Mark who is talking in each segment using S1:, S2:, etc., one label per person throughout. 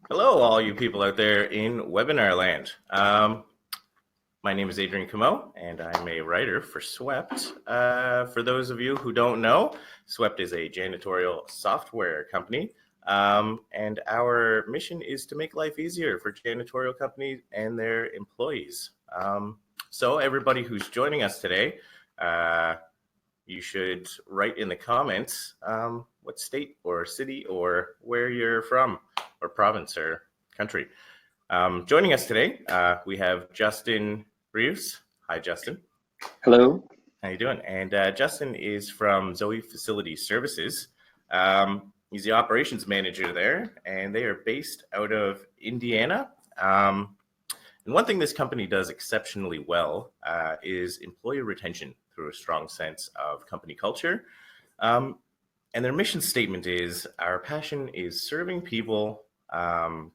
S1: Hello, all you people out there in webinar land. My name is Adrian Camo, and I'm a writer for Swept. For those of you who don't know, Swept is a janitorial software company, and our mission is to make life easier for janitorial companies and their employees. So everybody who's joining us today, you should write in the comments what state or city or where you're from, or province or country. Joining us today, we have Justin Reus. Hi, Justin.
S2: Hello.
S1: How you doing? And Justin is from Zoe Facility Services. He's the operations manager there, and they are based out of Indiana. And one thing this company does exceptionally well is employee retention through a strong sense of company culture. And their mission statement is, our passion is serving people.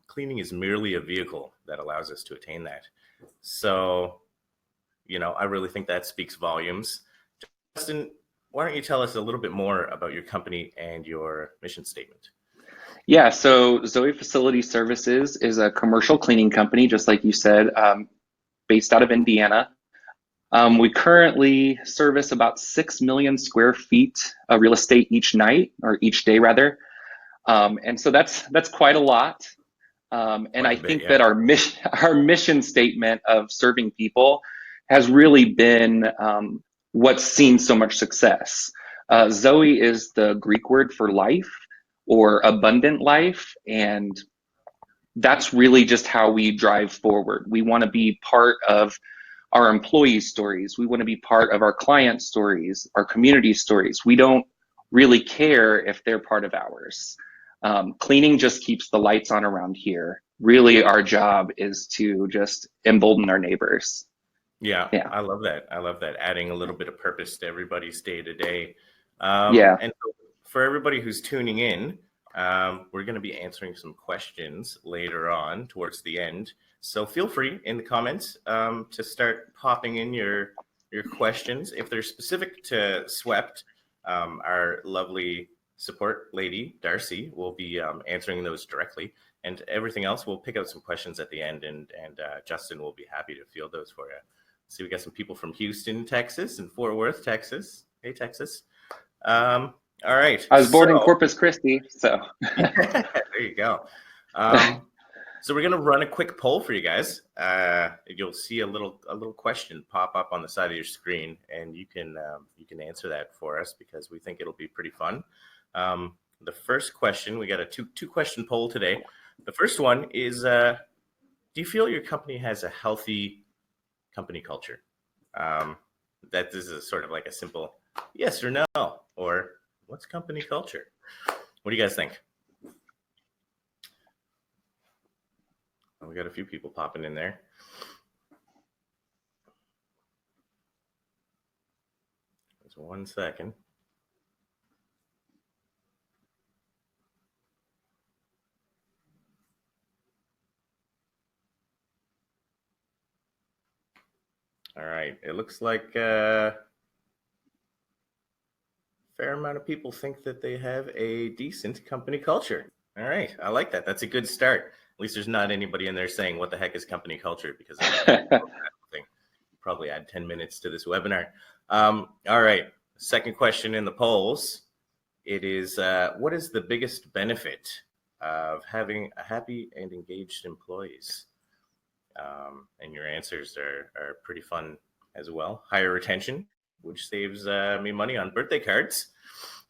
S1: Cleaning is merely a vehicle that allows us to attain that. So, I really think that speaks volumes. Justin, why don't you tell us a little bit more about your company and your mission statement?
S2: Yeah, so Zoe Facility Services is a commercial cleaning company, just like you said, based out of Indiana. We currently service about 6 million square feet of real estate each night, or each day rather. And so that's quite a lot. And I think that our mission statement of serving people has really been what's seen so much success. Zoe is the Greek word for life or abundant life, and that's really just how we drive forward. We want to be part of our employees' stories. We want to be part of our clients' stories, our community stories. We don't really care if they're part of ours. Cleaning just keeps the lights on around here. Really, our job is to just embolden our neighbors.
S1: Yeah, I love that. I love that. Adding a little bit of purpose to everybody's day to day.
S2: Yeah.
S1: And for everybody who's tuning in, we're going to be answering some questions later on towards the end. So feel free in the comments to start popping in your questions. If they're specific to Swept, our lovely support lady, Darcy, will be answering those directly. And everything else, we'll pick out some questions at the end, and Justin will be happy to field those for you. See, we got some people from Houston, Texas, and Fort Worth, Texas. Hey, Texas. All right.
S2: I was born in Corpus Christi, so.
S1: There you go. So we're gonna run a quick poll for you guys. You'll see a little question pop up on the side of your screen, and you can answer that for us because we think it'll be pretty fun. The first question, we got a two question poll today. The first one is, do you feel your company has a healthy company culture? That this is sort of like a simple yes or no, or what's company culture? What do you guys think? We got a few people popping in there. Just 1 second. All right, it looks like a fair amount of people think that they have a decent company culture. All right, I like that. That's a good start. At least there's not anybody in there saying, what the heck is company culture? Because thing. Probably add 10 minutes to this webinar. All right, second question in the polls. It is, what is the biggest benefit of having a happy and engaged employees? And your answers are pretty fun as well. Higher retention, which saves me money on birthday cards.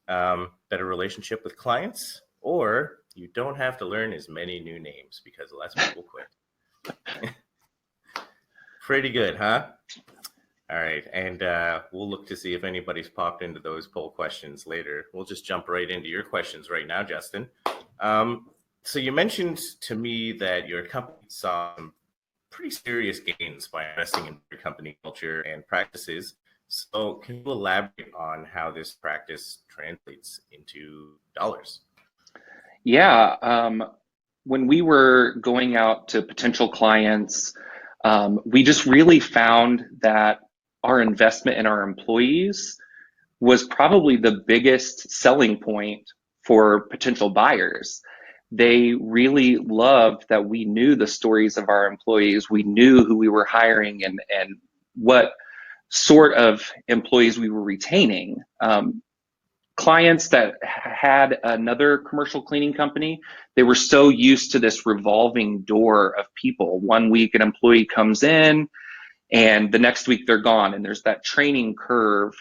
S1: Better relationship with clients, or you don't have to learn as many new names because less people quit. Pretty good, huh? All right, and we'll look to see if anybody's popped into those poll questions later. We'll just jump right into your questions right now, Justin. So you mentioned to me that your company saw some pretty serious gains by investing in your company culture and practices. So can you elaborate on how this practice translates into dollars?
S2: Yeah. When we were going out to potential clients, we just really found that our investment in our employees was probably the biggest selling point for potential buyers. they really loved that we knew the stories of our employees. We knew who we were hiring and what sort of employees we were retaining. Clients that had another commercial cleaning company, they were so used to this revolving door of people. One week an employee comes in and the next week they're gone, and there's that training curve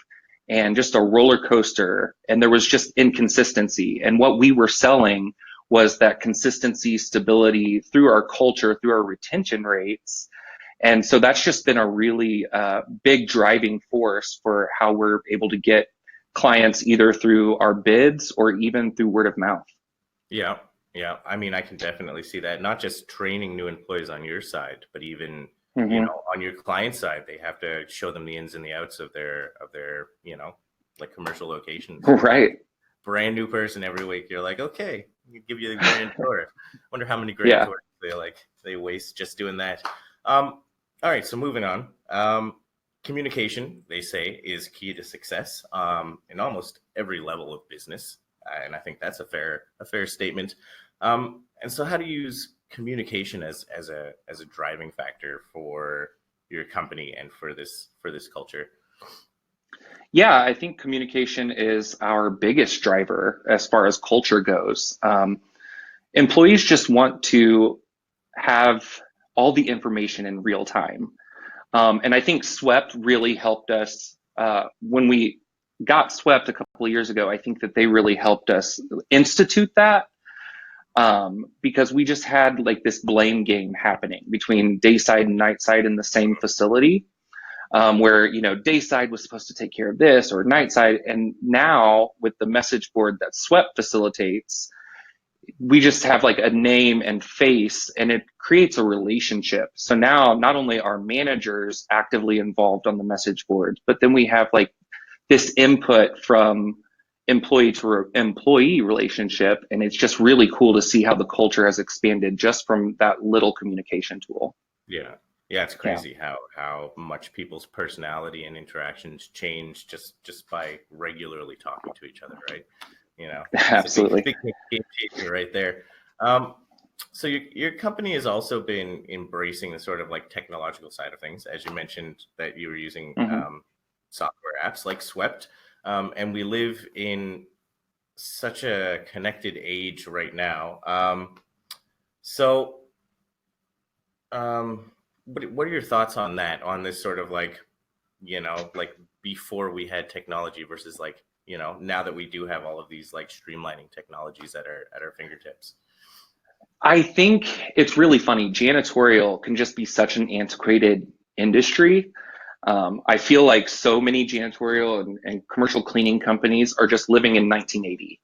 S2: and just a roller coaster, and there was just inconsistency. And what we were selling was that consistency, stability through our culture, through our retention rates. And so that's just been a really big driving force for how we're able to get clients either through our bids or even through word of mouth.
S1: Yeah, yeah. I mean, I can definitely see that. Not just training new employees on your side, but even on your client side, they have to show them the ins and the outs of their like commercial locations.
S2: Right.
S1: Brand new person every week. You're like, okay, give you the grand tour. Wonder how many grand tours they waste just doing that. All right, so moving on. Communication, they say, is key to success in almost every level of business, and I think that's a fair statement. And so, how do you use communication as a driving factor for your company and for this culture?
S2: Yeah, I think communication is our biggest driver as far as culture goes. Employees just want to have all the information in real time. And I think SWEPT really helped us when we got SWEPT a couple of years ago. I think that they really helped us institute that because we just had like this blame game happening between dayside and nightside in the same facility, where dayside was supposed to take care of this or nightside. And now with the message board that SWEPT facilitates, we just have like a name and face, and it creates a relationship. So now not only are managers actively involved on the message board, but then we have like this input from employee to employee relationship. And it's just really cool to see how the culture has expanded just from that little communication tool.
S1: Yeah. Yeah, it's crazy how much people's personality and interactions change just by regularly talking to each other, right?
S2: Absolutely.
S1: Big game changer right there. So your company has also been embracing the sort of like technological side of things, as you mentioned that you were using software apps like SWEPT, and we live in such a connected age right now. What are your thoughts on that? On this sort of like, like before we had technology versus like, now that we do have all of these like streamlining technologies at our fingertips?
S2: I think it's really funny. Janitorial can just be such an antiquated industry. I feel like so many janitorial and commercial cleaning companies are just living in 1980.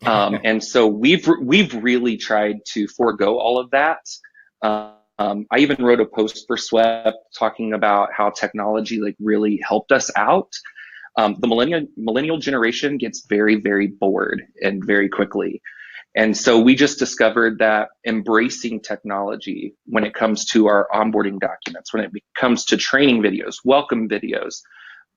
S2: And so we've really tried to forego all of that. I even wrote a post for SWEP talking about how technology like really helped us out. The millennial generation gets very, very bored and very quickly. And so we just discovered that embracing technology when it comes to our onboarding documents, when it comes to training videos, welcome videos,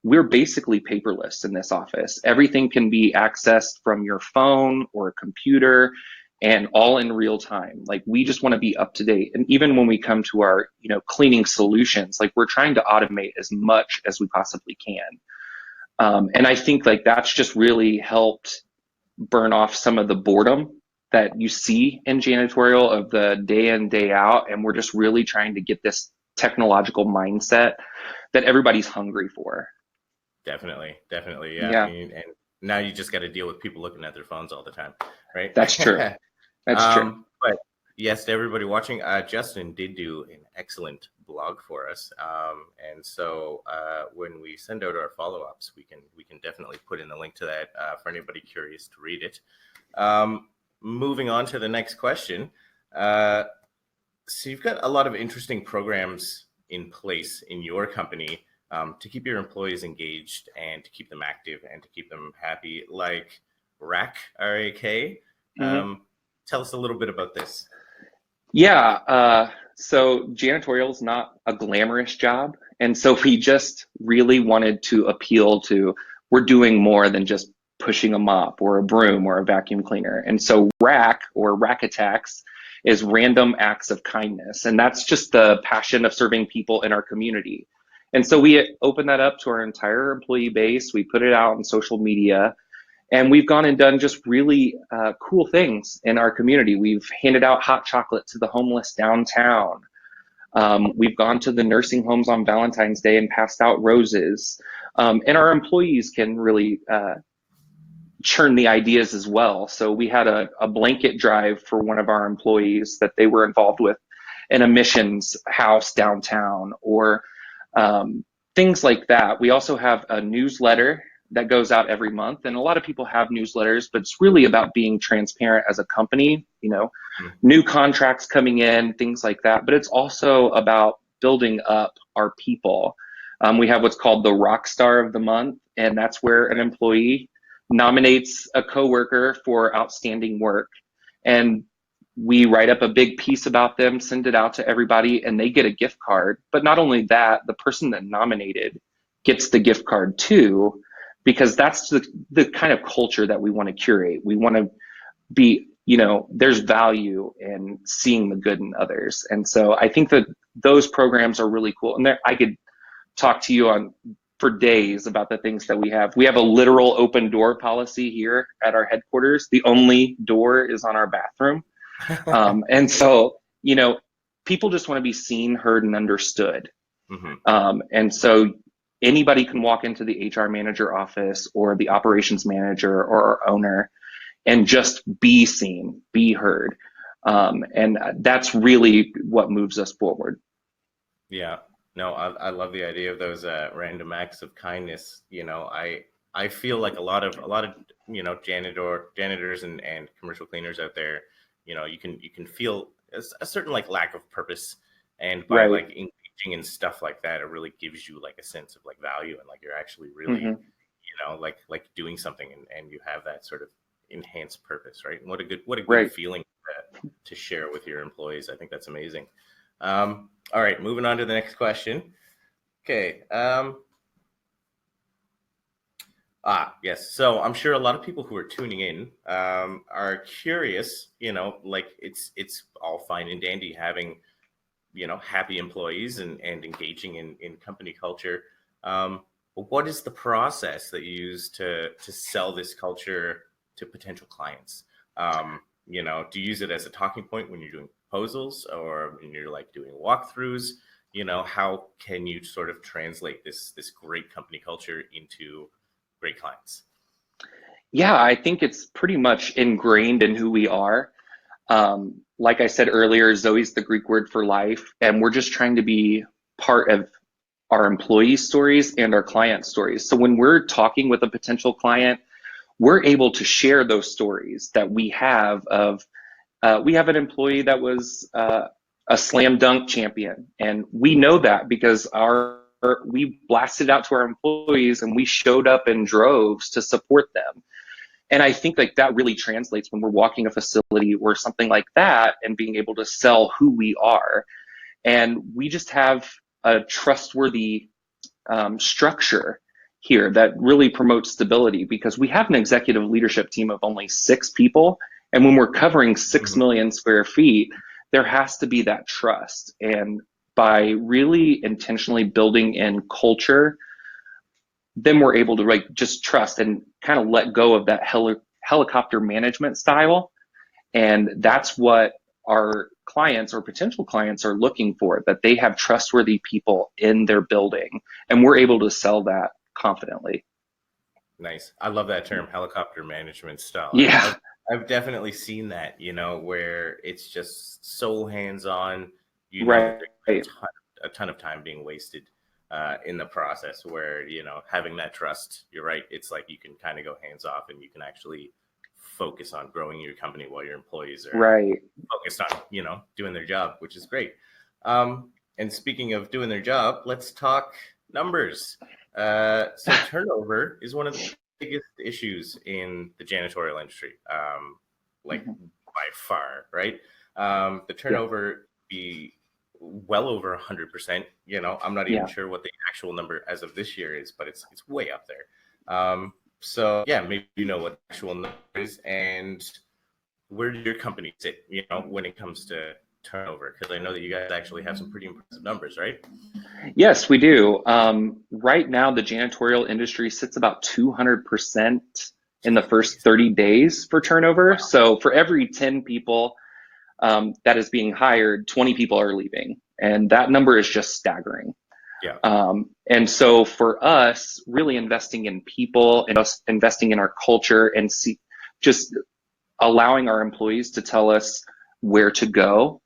S2: we're basically paperless in this office. Everything can be accessed from your phone or a computer and all in real time. Like we just want to be up to date. And even when we come to our, cleaning solutions, like we're trying to automate as much as we possibly can. And I think like that's just really helped burn off some of the boredom that you see in janitorial of the day in, day out. And we're just really trying to get this technological mindset that everybody's hungry for.
S1: Definitely. Yeah. I mean, and now you just got to deal with people looking at their phones all the time, right?
S2: That's true. That's true.
S1: But yes, to everybody watching, Justin did do an excellent blog for us. And so when we send out our follow-ups, we can definitely put in the link to that for anybody curious to read it. Moving on to the next question. So you've got a lot of interesting programs in place in your company to keep your employees engaged and to keep them active and to keep them happy, like RAK, R-A-K. Tell us a little bit about this.
S2: Yeah. So janitorial is not a glamorous job. And so we just really wanted to appeal to, we're doing more than just pushing a mop or a broom or a vacuum cleaner. And so rack or rack attacks is random acts of kindness. And that's just the passion of serving people in our community. And so we open that up to our entire employee base. We put it out on social media, and we've gone and done just really cool things in our community. We've handed out hot chocolate to the homeless downtown. We've gone to the nursing homes on Valentine's Day and passed out roses. And our employees can really churn the ideas as well. So we had a blanket drive for one of our employees that they were involved with in a missions house downtown, or things like that. We also have a newsletter that goes out every month, and a lot of people have newsletters, but it's really about being transparent as a company, new contracts coming in, things like that. But it's also about building up our people. We have what's called the Rock Star of the Month, and that's where an employee nominates a coworker for outstanding work. And we write up a big piece about them, send it out to everybody, and they get a gift card. But not only that, the person that nominated gets the gift card too, because that's the kind of culture that we want to curate. We want to be, there's value in seeing the good in others. And so I think that those programs are really cool. And I could talk to you for days about the things that we have. We have a literal open door policy here at our headquarters. The only door is on our bathroom. And so, people just want to be seen, heard, and understood. Mm-hmm. And so anybody can walk into the HR manager office or the operations manager or our owner and just be seen, be heard. And that's really what moves us forward.
S1: Yeah, no, I love the idea of those random acts of kindness. I feel like a lot of janitors and commercial cleaners out there, you can feel a certain like lack of purpose, and by like engaging in stuff like that, it really gives you like a sense of like value, and like you're actually really like doing something, and you have that sort of enhanced purpose, right? And what a good feeling to share with your employees. I think that's amazing. All right, moving on to the next question. Okay. Yes. So I'm sure a lot of people who are tuning in are curious, like it's all fine and dandy having, happy employees and engaging in company culture. But what is the process that you use to sell this culture to potential clients? Do you use it as a talking point when you're doing proposals, or when you're like doing walkthroughs? How can you sort of translate this great company culture into great clients?
S2: Yeah, I think it's pretty much ingrained in who we are. Like I said earlier, Zoe's the Greek word for life, and we're just trying to be part of our employee stories and our client stories. So when we're talking with a potential client, we're able to share those stories that we have we have an employee that was a slam dunk champion, and we know that because we blasted out to our employees and we showed up in droves to support them. And I think like that really translates when we're walking a facility or something like that, and being able to sell who we are. And we just have a trustworthy structure here that really promotes stability, because we have an executive leadership team of only 6 people. And when we're covering 6 million square feet, there has to be that trust. And by really intentionally building in culture, then we're able to like just trust and kind of let go of that helicopter management style. And that's what our clients or potential clients are looking for, that they have trustworthy people in their building. And we're able to sell that confidently.
S1: Nice. I love that term, helicopter management style.
S2: Yeah.
S1: I've definitely seen that, where it's just so hands-on,
S2: Right.
S1: there's a ton of time being wasted in the process, where, having that trust, you're right. It's like you can kind of go hands off, and you can actually focus on growing your company while your employees are focused on, doing their job, which is great. And speaking of doing their job, let's talk numbers. So turnover is one of the biggest issues in the janitorial industry, by far, right? The turnover be well over 100%. I'm not even sure what the actual number as of this year is, but it's way up there. So yeah, maybe you know what the actual number is, and where did your company sit, when it comes to turnover? Because I know that you guys actually have some pretty impressive numbers, right?
S2: Yes, we do. Right now, the janitorial industry sits about 200% in the first
S1: Jeez.
S2: 30 days for turnover.
S1: Wow.
S2: So for every 10 people that is being hired, 20 people are leaving. And that number is just staggering.
S1: Yeah.
S2: And so for us, really investing in people and us investing in our culture and just allowing our employees to tell us where to go.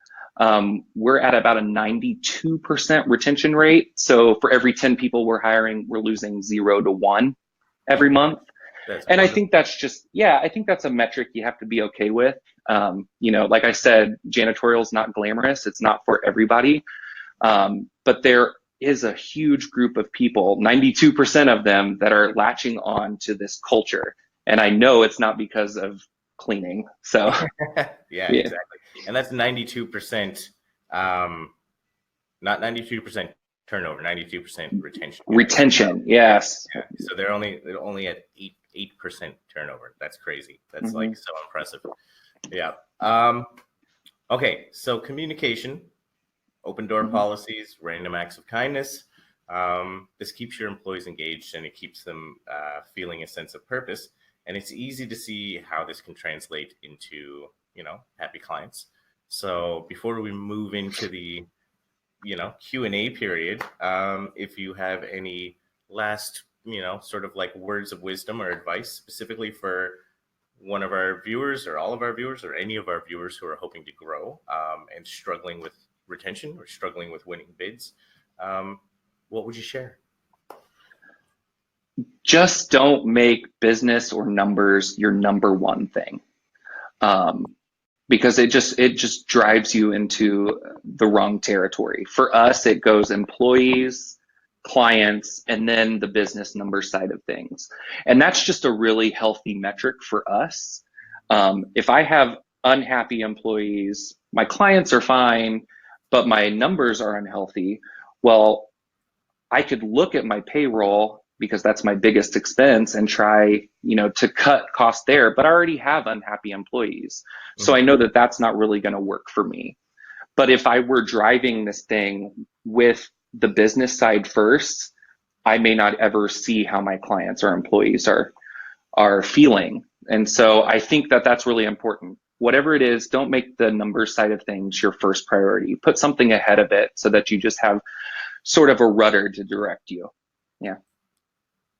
S2: We're at about a 92% retention rate. So for every 10 people we're hiring, we're losing 0 to 1 every month.
S1: That's
S2: And I
S1: wonderful.
S2: think that's just, I think that's a metric you have to be okay with. Like I said, janitorial is not glamorous. It's not for everybody. But there is a huge group of people, 92% of them, that are latching on to this culture. And I know it's not because of cleaning. So,
S1: Yeah,
S2: yeah.
S1: exactly. And that's 92%, not 92% turnover, 92% retention, guys.
S2: Retention, yes.
S1: Yeah. So they're only at 8% turnover. That's crazy. That's
S2: Mhm.
S1: like so impressive. Yeah. Okay. So communication, open door
S2: Mhm.
S1: policies, random acts of kindness. This keeps your employees engaged and it keeps them feeling a sense of purpose. And it's easy to see how this can translate into, happy clients. So before we move into the, Q&A period, if you have any last, sort of like words of wisdom or advice specifically for one of our viewers or all of our viewers or any of our viewers who are hoping to grow and struggling with retention or struggling with winning bids, what would you share?
S2: Just don't make business or numbers your number one thing. Because it just drives you into the wrong territory. For us, it goes employees, clients, and then the business number side of things. And that's just a really healthy metric for us. If I have unhappy employees, my clients are fine, but my numbers are unhealthy. Well, I could look at my payroll because that's my biggest expense and try, to cut costs there, but I already have unhappy employees. So I
S1: Mm-hmm.
S2: know that that's not really going to work for me. But if I were driving this thing with the business side first, I may not ever see how my clients or employees are feeling. And so I think that that's really important. Whatever it is, don't make the numbers side of things your first priority. Put something ahead of it so that you just have sort of a rudder to direct you. Yeah.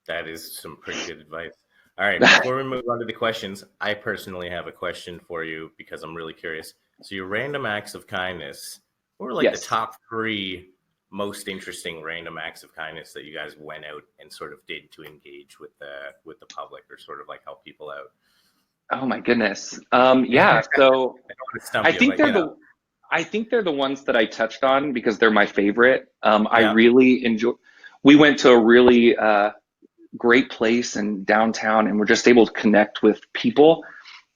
S1: That is some pretty good advice. All right, before we move on to the questions, I personally have a question for you because I'm really curious. So your random acts of kindness, what were like the
S2: Yes.
S1: top three most interesting random acts of kindness that you guys went out and sort of did to engage with the public or sort of like help people out?
S2: Oh my goodness.
S1: I don't
S2: Yeah. So
S1: want to stump
S2: I
S1: you,
S2: think
S1: but
S2: they're the I think they're the ones that I touched on because they're my favorite. I
S1: yeah.
S2: really enjoy. We went to a really great place in downtown, and we're just able to connect with people.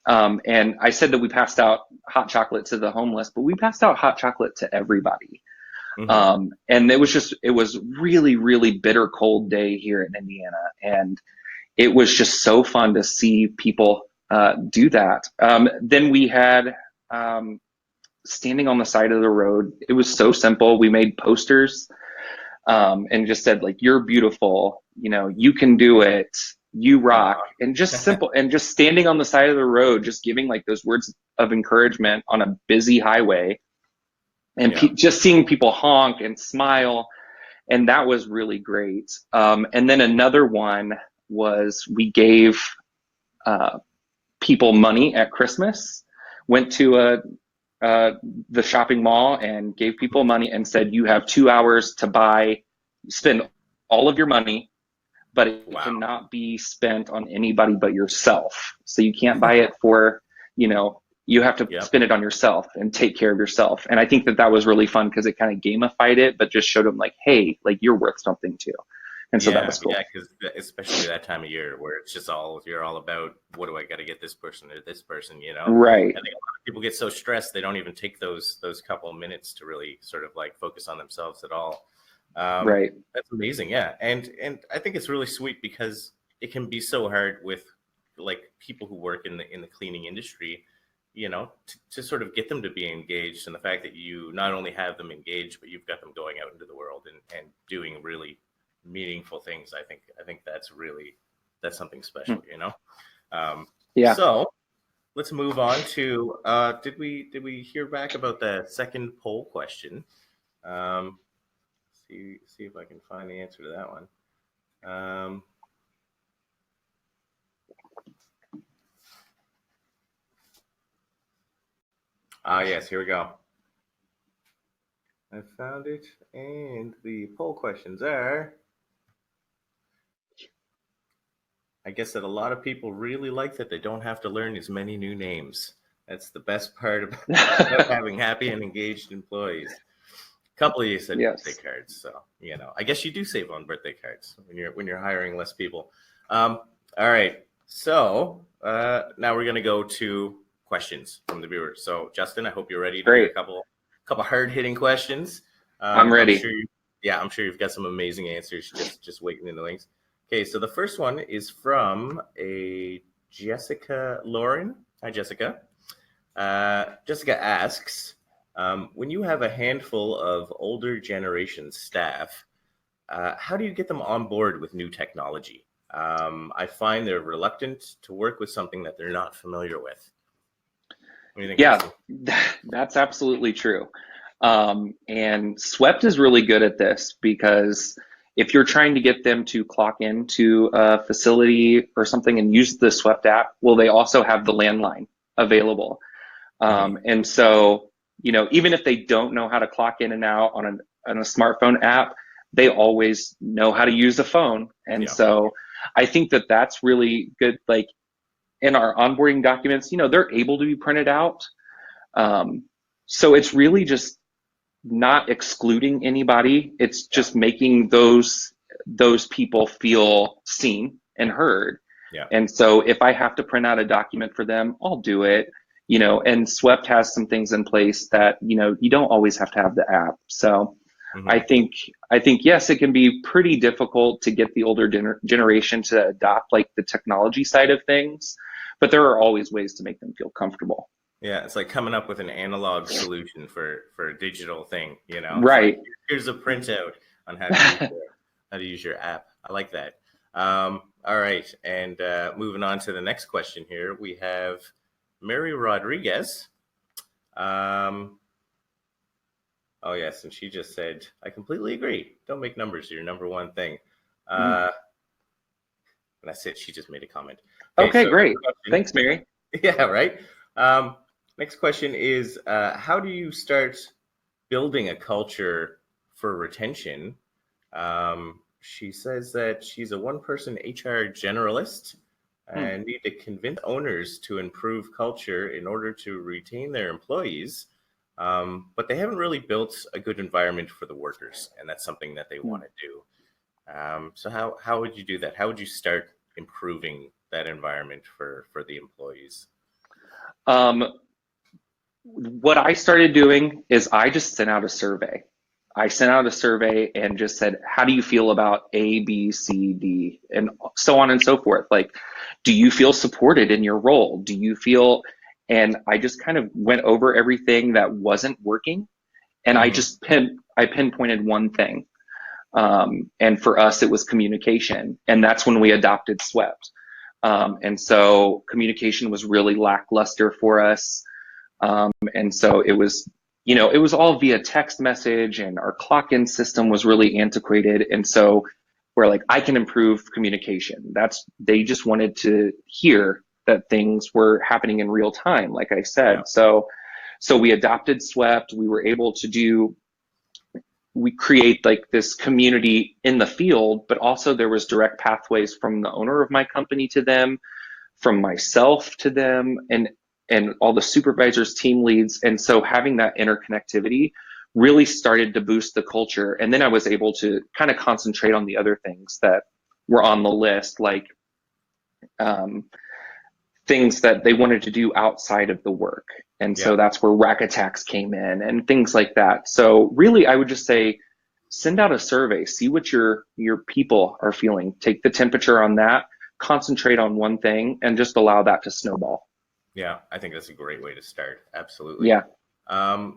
S2: And I said that we passed out hot chocolate to the homeless, but we passed out hot chocolate to everybody.
S1: Mm-hmm.
S2: And it was really, really bitter cold day here in Indiana. And it was just so fun to see people do that. Then we had standing on the side of the road. It was so simple. We made posters and just said, like, you're beautiful, you can do it, you rock. And just simple, and just standing on the side of the road, just giving like those words of encouragement on a busy highway, and
S1: Yeah.
S2: just seeing people honk and smile. And that was really great. And then another one was we gave uh, people money at Christmas, went to uh, the shopping mall and gave people money and said, you have 2 hours to spend all of your money, but it
S1: Wow.
S2: cannot be spent on anybody but yourself. So you can't buy it for, you have to
S1: Yep.
S2: spend it on yourself and take care of yourself. And I think that that was really fun because it kind of gamified it, but just showed them like, hey, like you're worth something too. And so that
S1: Yeah,
S2: was
S1: yeah,
S2: cool.
S1: because especially that time of year where it's just you're all about what do I got to get this person or this person,
S2: Right.
S1: I think a lot of people get so stressed they don't even take those couple of minutes to really sort of like focus on themselves at all.
S2: Right.
S1: That's amazing, yeah, and I think it's really sweet because it can be so hard with like people who work in the cleaning industry, to sort of get them to be engaged. And the fact that you not only have them engaged, but you've got them going out into the world and doing really meaningful things. I think that's something special.
S2: Yeah.
S1: So let's move on to did we hear back about the second poll question? See if I can find the answer to that one. Yes, here we go. I found it, and the poll questions are, I guess that a lot of people really like that they don't have to learn as many new names. That's the best part about having happy and engaged employees. A couple of you said
S2: Yes.
S1: birthday cards, so I guess you do save on birthday cards when you're hiring less people. All right, so now we're gonna go to questions from the viewers. So Justin, I hope you're ready to do a couple hard hitting questions.
S2: I'm ready.
S1: I'm sure you've got some amazing answers just waiting in the wings. Okay, so the first one is from a Jessica Lauren. Hi, Jessica. Jessica asks, when you have a handful of older generation staff, how do you get them on board with new technology? I find they're reluctant to work with something that they're not familiar with. What do you think?
S2: Yeah, that's absolutely true. And Swept is really good at this because if you're trying to get them to clock into a facility or something and use the Swept app, well, they also have the landline available. And so, even if they don't know how to clock in and out on a smartphone app, they always know how to use a phone. And so I think that that's really good. Like in our onboarding documents, they're able to be printed out. So it's really just not excluding anybody. It's just making those people feel seen and heard.
S1: Yeah.
S2: And so if I have to print out a document for them, I'll do it. And Swept has some things in place that, you don't always have to have the app. So I think, yes, it can be pretty difficult to get the older generation to adopt like the technology side of things, but there are always ways to make them feel comfortable.
S1: Yeah, it's like coming up with an analog solution for a digital thing,
S2: Right.
S1: Like, here's a printout on how to use your app. I like that. All right, and moving on to the next question here, we have Mary Rodriguez. Oh yes, and she just said, "I completely agree. Don't make numbers your number one thing." And that's it. She just made a comment.
S2: Okay, so great. Thanks, Mary.
S1: Yeah, right. Next question is, how do you start building a culture for retention? She says that she's a one-person HR generalist and need to convince owners to improve culture in order to retain their employees, but they haven't really built a good environment for the workers, and that's something that they want to do. So how would you do that? How would you start improving that environment for the employees?
S2: What I started doing is I just sent out a survey. I sent out a survey and just said, how do you feel about A, B, C, D, and so on and so forth? Like, do you feel supported in your role? Do you feel, and I just kind of went over everything that wasn't working. And I just pinpointed one thing. And for us, it was communication. And that's when we adopted Swept. And so communication was really lackluster for us. And so it was, it was all via text message, and our clock-in system was really antiquated. And so we're like, I can improve communication. They just wanted to hear that things were happening in real time, like I said. Yeah. So we adopted Swept. We were able to we create like this community in the field, but also there was direct pathways from the owner of my company to them, from myself to them, and all the supervisors, team leads. And so having that interconnectivity really started to boost the culture. And then I was able to kind of concentrate on the other things that were on the list, like things that they wanted to do outside of the work. And so that's where rack attacks came in and things like that. So really, I would just say, send out a survey, see what your people are feeling, take the temperature on that, concentrate on one thing and just allow that to snowball.
S1: Yeah, I think that's a great way to start. Absolutely.
S2: Yeah.
S1: All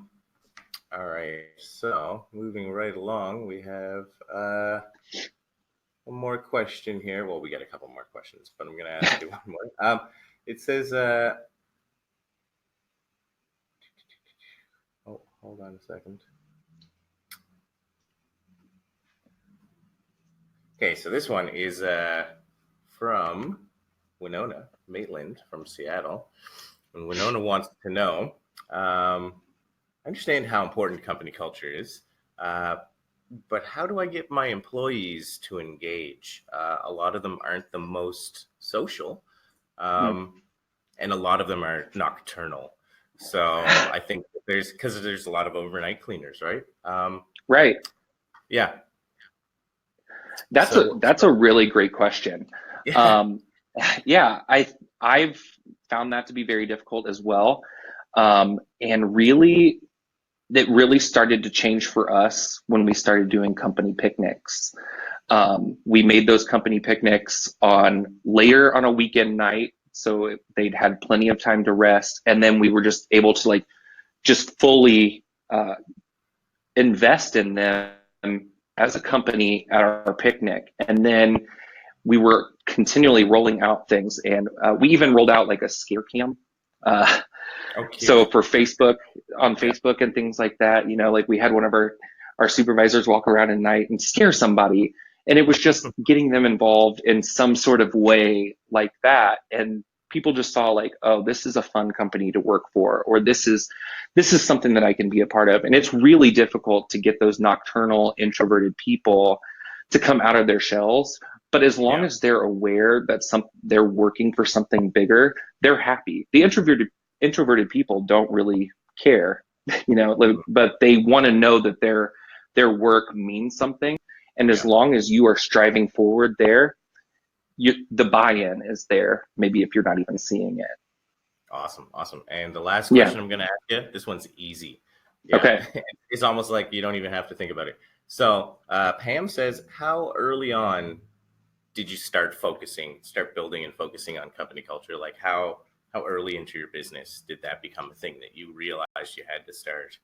S1: right. So moving right along, we have one more question here. Well, we got a couple more questions, but I'm going to ask you one more. It says, oh, hold on a second. Okay, so this one is from Winona Maitland from Seattle. And Winona wants to know, I understand how important company culture is, but how do I get my employees to engage? A lot of them aren't the most social, and a lot of them are nocturnal. So I think because there's a lot of overnight cleaners, right?
S2: Right.
S1: Yeah.
S2: That's a really great question. Yeah, I've found that to be very difficult as well. And really, it really started to change for us when we started doing company picnics. We made those company picnics later on a weekend night, so they'd had plenty of time to rest, and then we were just able to just fully invest in them as a company at our picnic. And then we were continually rolling out things, and we even rolled out like a scare cam. So for Facebook, on Facebook and things like that, like we had one of our supervisors walk around at night and scare somebody. And it was just getting them involved in some sort of way like that. And people just saw like, oh, this is a fun company to work for, or this is something that I can be a part of. And it's really difficult to get those nocturnal introverted people to come out of their shells. But as long as they're aware that they're working for something bigger, they're happy. The introverted people don't really care, but they want to know that their work means something. And as long as you are striving forward there, the buy-in is there, maybe if you're not even seeing it.
S1: Awesome. And the last question I'm going to ask you, this one's easy. Yeah.
S2: Okay.
S1: It's almost like you don't even have to think about it. So Pam says, how early on did you start building and focusing on company culture? Like how early into your business did that become a thing that you realized you had to start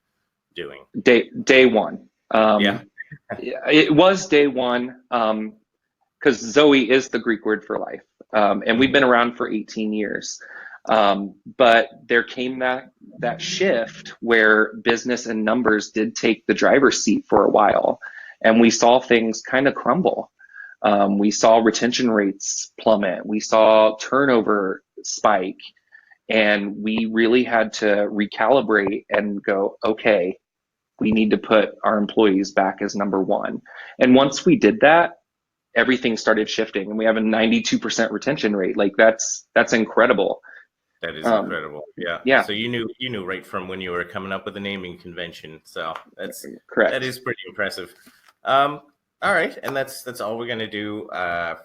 S1: doing?
S2: Day one. It was day one, because Zoe is the Greek word for life. And we've been around for 18 years. But there came that shift where business and numbers did take the driver's seat for a while, and we saw things kind of crumble. We saw retention rates plummet. We saw turnover spike, and we really had to recalibrate and go, okay, we need to put our employees back as number one. And once we did that, everything started shifting, and we have a 92% retention rate. Like that's incredible.
S1: That is incredible.
S2: Yeah.
S1: So you knew right from when you were coming up with a naming convention. So that's
S2: correct.
S1: That is pretty impressive. All right, and that's all we're gonna do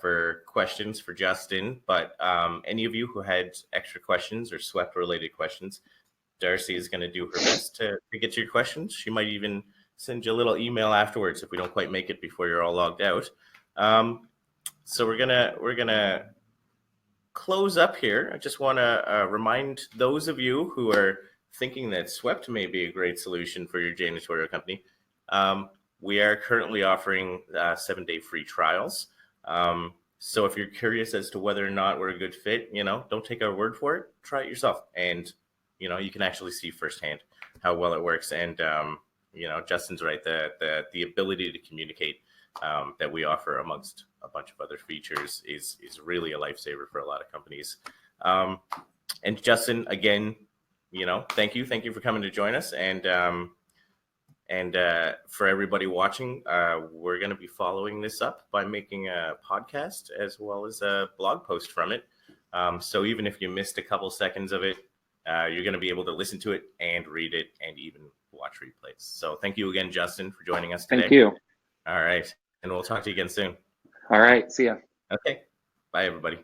S1: for questions for Justin. But any of you who had extra questions or SWEP related questions, Darcy is gonna do her best to get your questions. She might even send you a little email afterwards if we don't quite make it before you're all logged out. So we're gonna close up here. I just want to remind those of you who are thinking that SWEPT may be a great solution for your janitorial company. We are currently offering 7-day free trials. So if you're curious as to whether or not we're a good fit, don't take our word for it. Try it yourself, and you can actually see firsthand how well it works. And Justin's right. The ability to communicate that we offer amongst a bunch of other features is really a lifesaver for a lot of companies. And Justin, again, thank you for coming to join us. And for everybody watching, we're going to be following this up by making a podcast as well as a blog post from it. So even if you missed a couple seconds of it, you're going to be able to listen to it and read it and even watch replays. So thank you again, Justin, for joining us today.
S2: Thank you.
S1: All right. And we'll talk to you again soon.
S2: All right. See ya.
S1: Okay. Bye, everybody.